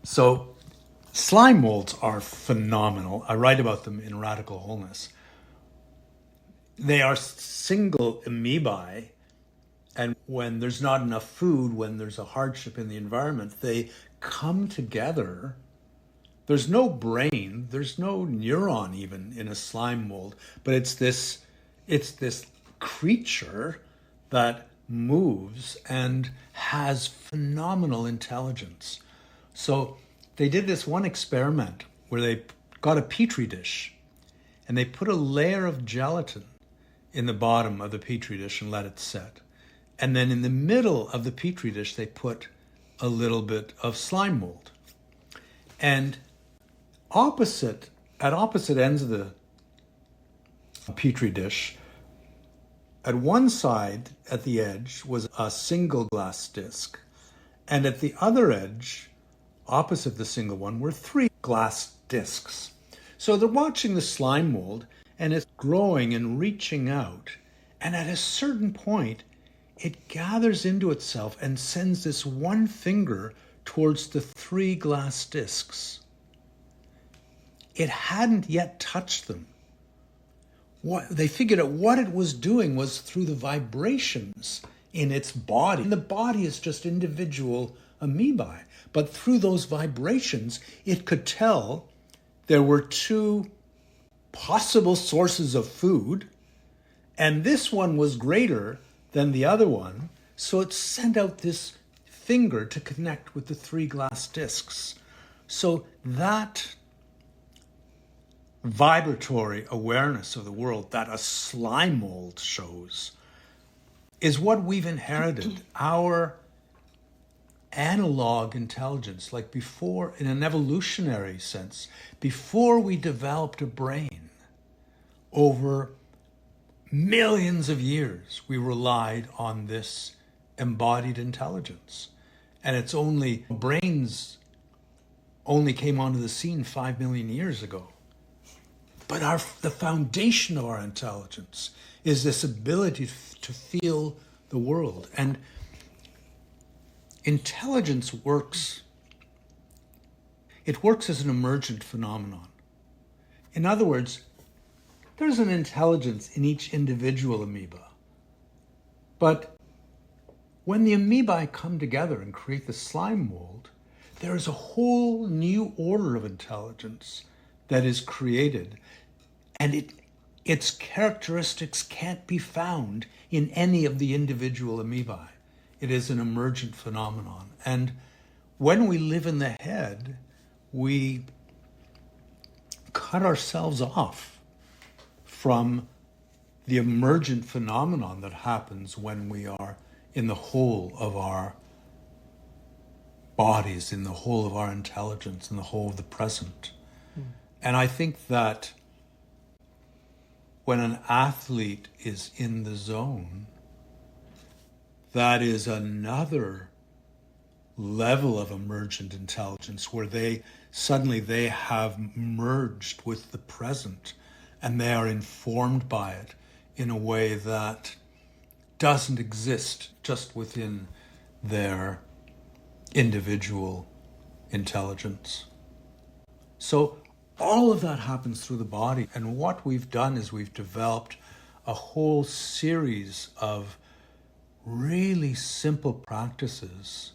So slime molds are phenomenal. I write about them in Radical Wholeness. They are single amoebae, and when there's not enough food, when there's a hardship in the environment, they come together. There's no brain, there's no neuron even in a slime mold, but it's this creature that moves and has phenomenal intelligence. So they did this one experiment where they got a petri dish and they put a layer of gelatin in the bottom of the petri dish and let it set. And then in the middle of the petri dish, they put a little bit of slime mold. And at opposite ends of the petri dish, at one side, at the edge, was a single glass disc. And at the other edge, opposite the single one, were 3 glass discs. So they're watching the slime mold, and it's growing and reaching out. And at a certain point, it gathers into itself and sends this one finger towards the 3 glass discs. It hadn't yet touched them. They figured out what it was doing was through the vibrations in its body. And the body is just individual amoebae. But through those vibrations, it could tell there were 2 possible sources of food, and this one was greater than the other one, so it sent out this finger to connect with the 3 glass discs. So that vibratory awareness of the world that a slime mold shows is what we've inherited, our analog intelligence, like before, in an evolutionary sense, before we developed a brain, over millions of years, we relied on this embodied intelligence. And it's only, brains only came onto the scene 5 million years ago. But the foundation of our intelligence is this ability to feel the world. And intelligence works as an emergent phenomenon. In other words, there's an intelligence in each individual amoeba. But when the amoebae come together and create the slime mold, there is a whole new order of intelligence that is created. And its characteristics can't be found in any of the individual amoebae. It is an emergent phenomenon. And when we live in the head, we cut ourselves off from the emergent phenomenon that happens when we are in the whole of our bodies, in the whole of our intelligence, in the whole of the present. And I think that when an athlete is in the zone, that is another level of emergent intelligence where they have merged with the present and they are informed by it in a way that doesn't exist just within their individual intelligence. So all of that happens through the body. And what we've done is we've developed a whole series of really simple practices.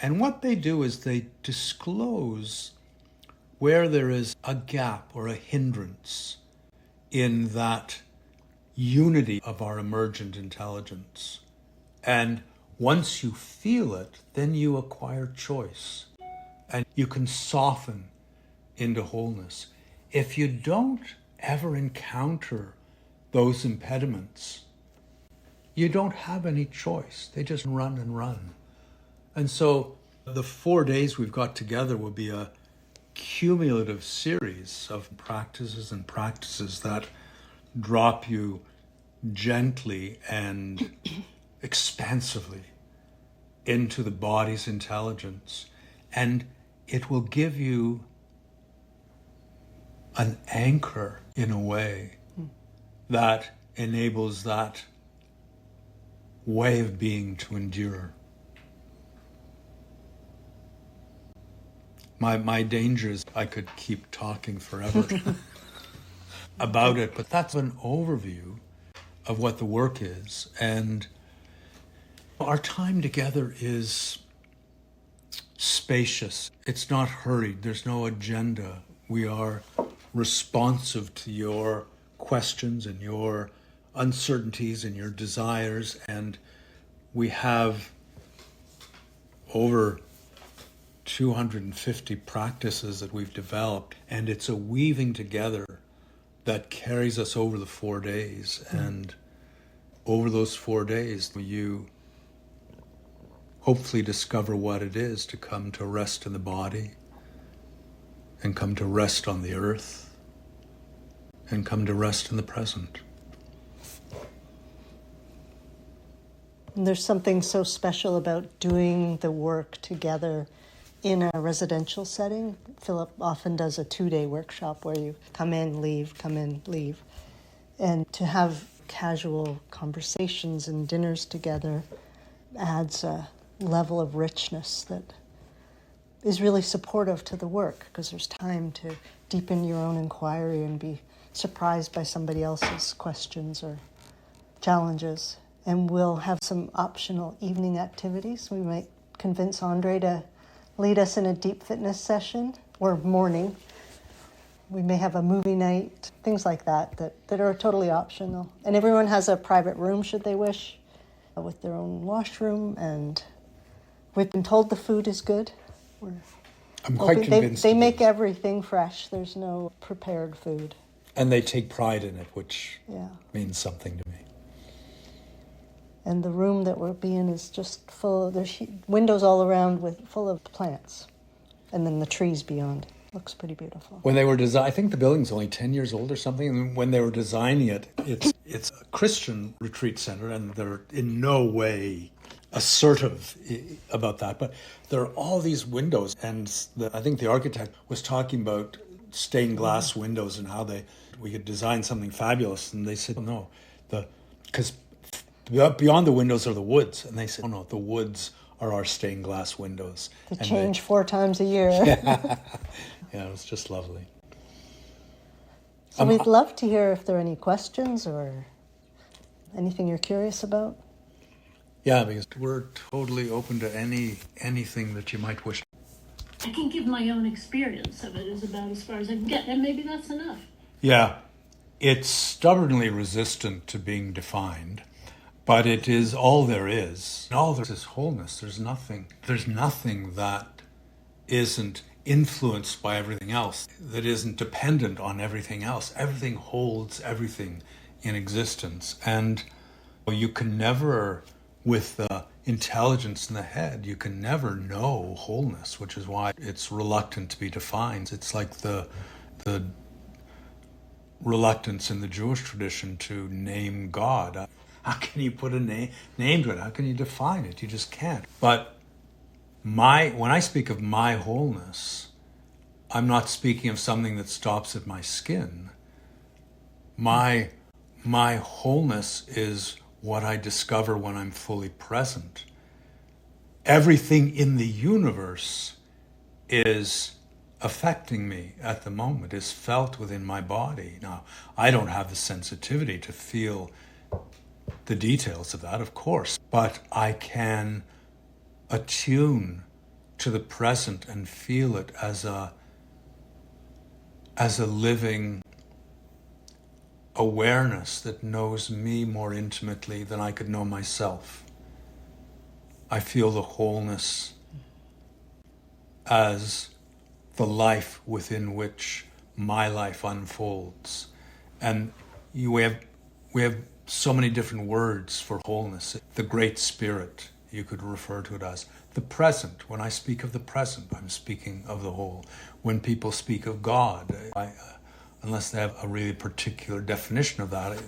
And what they do is they disclose where there is a gap or a hindrance in that unity of our emergent intelligence. And once you feel it, then you acquire choice and you can soften into wholeness. If you don't ever encounter those impediments, you don't have any choice. They just run and run. And so the 4 days we've got together will be a cumulative series of practices and practices that drop you gently and expansively into the body's intelligence. And it will give you an anchor in a way that enables that way of being to endure. My danger is I could keep talking forever about it, but that's an overview of what the work is. And our time together is spacious. It's not hurried. There's no agenda. We are responsive to your questions and your uncertainties and your desires. And we have over 250 practices that we've developed, and it's a weaving together that carries us over the 4 days. And over those 4 days, you hopefully discover what it is to come to rest in the body, and come to rest on the earth, and come to rest in the present. And there's something so special about doing the work together in a residential setting. Philip often does a 2-day workshop where you come in, leave, come in, leave. And to have casual conversations and dinners together adds a level of richness that is really supportive to the work, because there's time to deepen your own inquiry and be surprised by somebody else's questions or challenges. And we'll have some optional evening activities. We might convince Andre to lead us in a deep fitness session, or morning. We may have a movie night, things like that are totally optional. And everyone has a private room, should they wish, with their own washroom. And we've been told the food is good. I'm quite convinced. They make everything fresh. There's no prepared food. And they take pride in it, which means something to me. And the room that we'll be in is just full. There's windows all around full of plants, and then the trees beyond. Looks pretty beautiful. When they were I think the building's only 10 years old or something. And when they were designing it, it's a Christian retreat center, and they're in no way assertive about that. But there are all these windows, and I think the architect was talking about stained glass windows and how we could design something fabulous. And they said, no, because beyond the windows are the woods. And they said, oh no, the woods are our stained glass windows. They change 4 times a year. Yeah, it was just lovely. So we'd love to hear if there are any questions or anything you're curious about. Yeah, because we're totally open to anything that you might wish. I can give my own experience of it is about as far as I can get, and maybe that's enough. Yeah, it's stubbornly resistant to being defined. But it is all there is. All there is wholeness. There's nothing that isn't influenced by everything else, that isn't dependent on everything else. Everything holds everything in existence. And you can never, with the intelligence in the head, you can never know wholeness, which is why it's reluctant to be defined. It's like the reluctance in the Jewish tradition to name God. How can you put a name to it? How can you define it? You just can't. But when I speak of my wholeness, I'm not speaking of something that stops at my skin. My wholeness is what I discover when I'm fully present. Everything in the universe is affecting me at the moment, is felt within my body. Now, I don't have the sensitivity to feel the details of that, of course, but I can attune to the present and feel it as a living awareness that knows me more intimately than I could know myself. I feel the wholeness as the life within which my life unfolds. And we have so many different words for wholeness. The Great Spirit, you could refer to it as. The present, when I speak of the present, I'm speaking of the whole. When people speak of God, unless they have a really particular definition of that,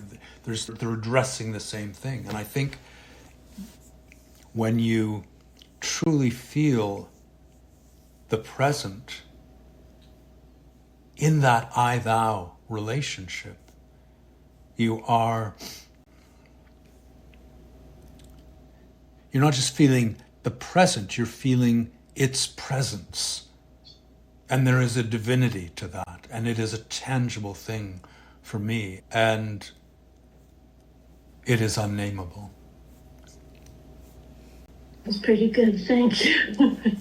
they're addressing the same thing. And I think when you truly feel the present in that I-thou relationship, you're not just feeling the present, you're feeling its presence And there is a divinity to that, and it is a tangible thing for me, and it is unnameable. That's pretty good, thank you.